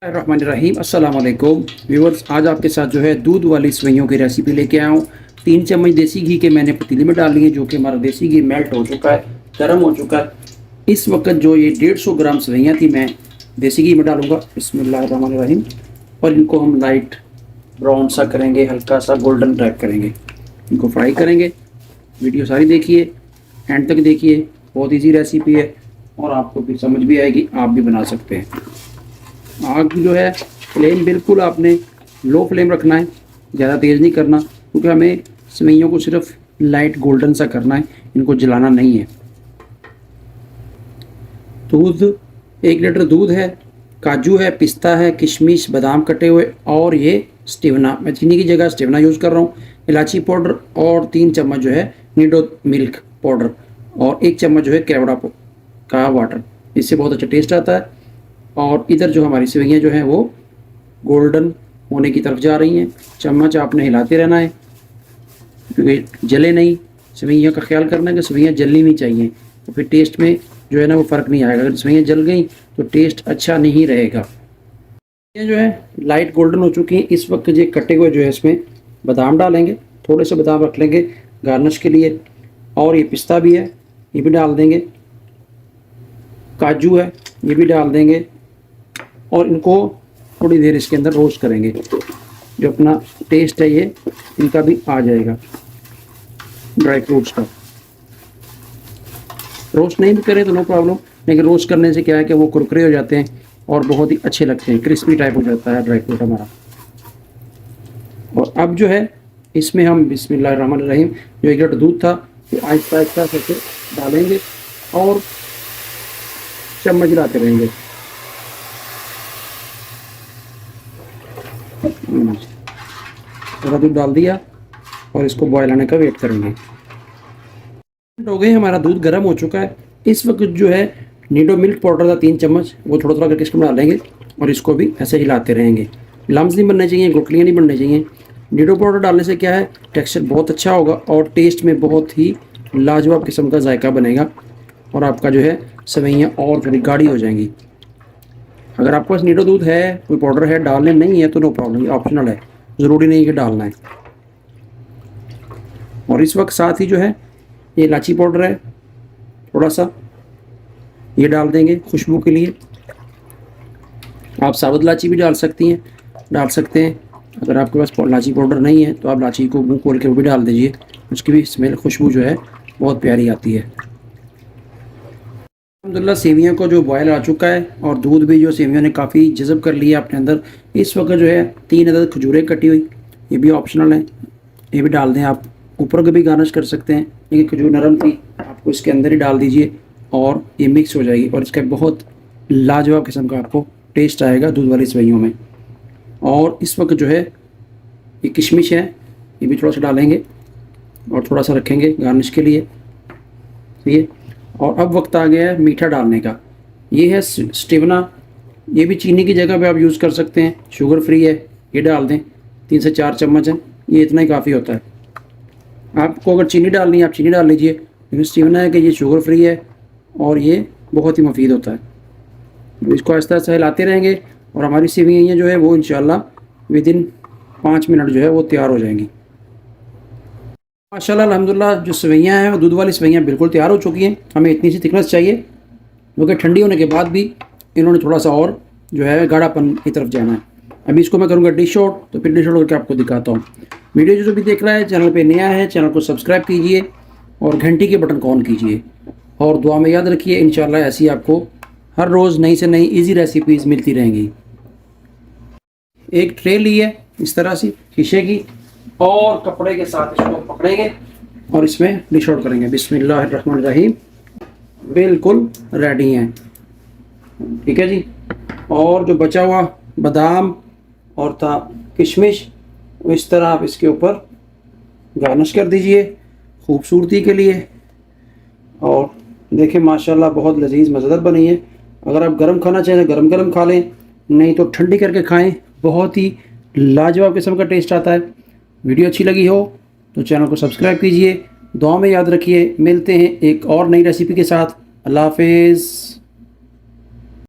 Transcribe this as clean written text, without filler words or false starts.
रहीम अस्सलाम वालेकुम व्यूअर्स, आज आपके साथ जो है दूध वाली सेवइयों की रेसिपी लेके आया हूँ। 3 चम्मच देसी घी के मैंने पतीले में डाल लिए, जो कि हमारा देसी घी मेल्ट हो चुका है, गर्म हो चुका है। इस वक्त जो ये 150 ग्राम सेवइयाँ थी मैं देसी घी में डालूंगा। बिस्मिल्लाहिर्रहमानिर्रहीम। और इनको हम लाइट ब्राउन सा करेंगे, हल्का सा गोल्डन ब्लैक करेंगे, इनको फ्राई करेंगे। वीडियो सारी देखिए, एंड तक देखिए, बहुत ईजी रेसिपी है और आपको भी समझ भी आएगी, आप भी बना सकते हैं। आग जो है फ्लेम बिल्कुल आपने लो फ्लेम रखना है, ज़्यादा तेज़ नहीं करना, क्योंकि हमें सेवइयों को सिर्फ लाइट गोल्डन सा करना है, इनको जलाना नहीं है। दूध 1 लीटर दूध है, काजू है, पिस्ता है, किशमिश, बादाम कटे हुए और ये स्टेवना, मैं चीनी की जगह स्टेवना यूज़ कर रहा हूँ, इलायची पाउडर और 3 चम्मच जो है नीडो मिल्क पाउडर और 1 चम्मच जो है केवड़ा का वाटर। इससे बहुत अच्छा टेस्ट आता है। और इधर जो हमारी सेवइयाँ जो हैं वो गोल्डन होने की तरफ जा रही हैं। चम्मच आपने हिलाते रहना है, क्योंकि जले नहीं। सेवइयों का ख्याल करना है कि सेवइयाँ जलनी नहीं चाहिए, तो फिर टेस्ट में जो है ना वो फ़र्क नहीं आएगा। अगर सेवइयाँ जल गई तो टेस्ट अच्छा नहीं रहेगा। ये जो है लाइट गोल्डन हो चुकी हैं। इस वक्त ये कटे हुए जो है इसमें बादाम डालेंगे, थोड़े से बादाम रख लेंगे गार्निश के लिए। और ये पिस्ता भी है, ये भी डाल देंगे। काजू है, ये भी डाल देंगे और इनको थोड़ी देर इसके अंदर रोस्ट करेंगे। जो अपना टेस्ट है ये इनका भी आ जाएगा, ड्राई फ्रूट्स का। रोस्ट नहीं भी करें तो नो प्रॉब्लम, लेकिन रोस्ट करने से क्या है कि वो कुरकुरे हो जाते हैं और बहुत ही अच्छे लगते हैं, क्रिस्पी टाइप हो जाता है ड्राई फ्रूट हमारा। और अब जो है इसमें हम बिस्मिल्लाहिर्रहमानिर्रहीम जो 1 लीटर दूध था वो आहिस्ता आहिस्ता करके डालेंगे और चम्मच हिलाते रहेंगे। थोड़ा दूध डाल दिया और इसको बॉयल आने का वेट करेंगे। हो गए, हमारा दूध गर्म हो चुका है। इस वक्त जो है नीडो मिल्क पाउडर था 3 चम्मच, वो थोड़ा थोड़ा करके इसको डालेंगे और इसको भी ऐसे हिलाते रहेंगे। लम्स नहीं बनने चाहिए, गुठलियाँ नहीं बनने चाहिए। नीडो पाउडर डालने से क्या है, टेक्सचर बहुत अच्छा होगा और टेस्ट में बहुत ही लाजवाब किस्म का जायका बनेगा और आपका जो है सेवइयाँ और थोड़ी गाढ़ी हो जाएंगी। अगर आपके पास नीडो दूध है, कोई पाउडर है, डालने नहीं है तो नो प्रॉब्लम, ये ऑप्शनल है, ज़रूरी नहीं कि डालना है। और इस वक्त साथ ही जो है ये इलायची पाउडर है, थोड़ा सा ये डाल देंगे खुशबू के लिए। आप साबुत इलायची भी डाल सकते हैं। अगर आपके पास इलायची पाउडर नहीं है तो आप इलायची को मुँह खोल के वो भी डाल दीजिए, उसकी भी स्मेल खुशबू जो है बहुत प्यारी आती है। अल्हम्दुलिल्लाह सेवियों को जो बॉयल आ चुका है और दूध भी जो सेवियों ने काफ़ी जज़ब कर लिया अपने अंदर। इस वक्त जो है 3 अदद खजूरें कटी हुई, ये भी ऑप्शनल है, ये भी डाल दें। आप ऊपर का भी गार्निश कर सकते हैं, लेकिन खजूर नरम थी, आपको इसके अंदर ही डाल दीजिए और ये मिक्स हो जाएगी और इसका बहुत लाजवाब किस्म का आपको टेस्ट आएगा दूध वाली सेवइयों में। और इस वक्त जो है ये किशमिश है, ये भी थोड़ा सा डालेंगे और थोड़ा सा रखेंगे गार्निश के लिए। ये और अब वक्त आ गया है मीठा डालने का। ये है स्टेवना, ये भी चीनी की जगह पे आप यूज़ कर सकते हैं, शुगर फ्री है, ये डाल दें। 3 से 4 चम्मच है, ये इतना ही काफ़ी होता है। आपको अगर चीनी डालनी है आप चीनी डाल लीजिए, लेकिन स्टेवना है कि ये शुगर फ्री है और ये बहुत ही मुफीद होता है। तो इसको आहिस्ता आहिस्ता हिलाते रहेंगे और हमारी सेवइयाँ जो है वो इंशाल्लाह विदिन 5 मिनट जो है वो तैयार हो जाएंगी। माशाल्लाह अल्हम्दुलिल्लाह जो सेवइयाँ हैं वो दूध वाली सेवइयाँ बिल्कुल तैयार हो चुकी हैं। हमें इतनी सी थिकनेस चाहिए, क्योंकि ठंडी होने के बाद भी इन्होंने थोड़ा सा और जो है गाढ़ापन की तरफ जाना है। अभी इसको मैं करूँगा डिश आउट, तो फिर डिश आउट करके आपको दिखाता हूँ। वीडियो जो भी देख रहा है चैनल पे नया है, चैनल को सब्सक्राइब कीजिए और घंटी के बटन को ऑन कीजिए और दुआ में याद रखिए, इंशाल्लाह ऐसी आपको हर रोज़ नई से नई ईजी रेसिपीज़ मिलती रहेंगी। एक ट्रे ली है इस तरह से शीशे की और कपड़े के साथ इसको पकड़ेंगे और इसमें डिश आउट करेंगे। बिस्मिल्लाहिर्रहमानिर्रहीम। बिल्कुल रेडी हैं, ठीक है जी। और जो बचा हुआ बादाम और था किशमिश, इस तरह आप इसके ऊपर गार्निश कर दीजिए खूबसूरती के लिए। और देखें माशाल्लाह बहुत लजीज मज़ेदार बनी है। अगर आप गरम खाना चाहें तो गरम गरम खा लें, नहीं तो ठंडी करके खाएं, बहुत ही लाजवाब किस्म का टेस्ट आता है। वीडियो अच्छी लगी हो तो चैनल को सब्सक्राइब कीजिए, दुआ में याद रखिए। मिलते हैं एक और नई रेसिपी के साथ। अल्लाह हाफिज़।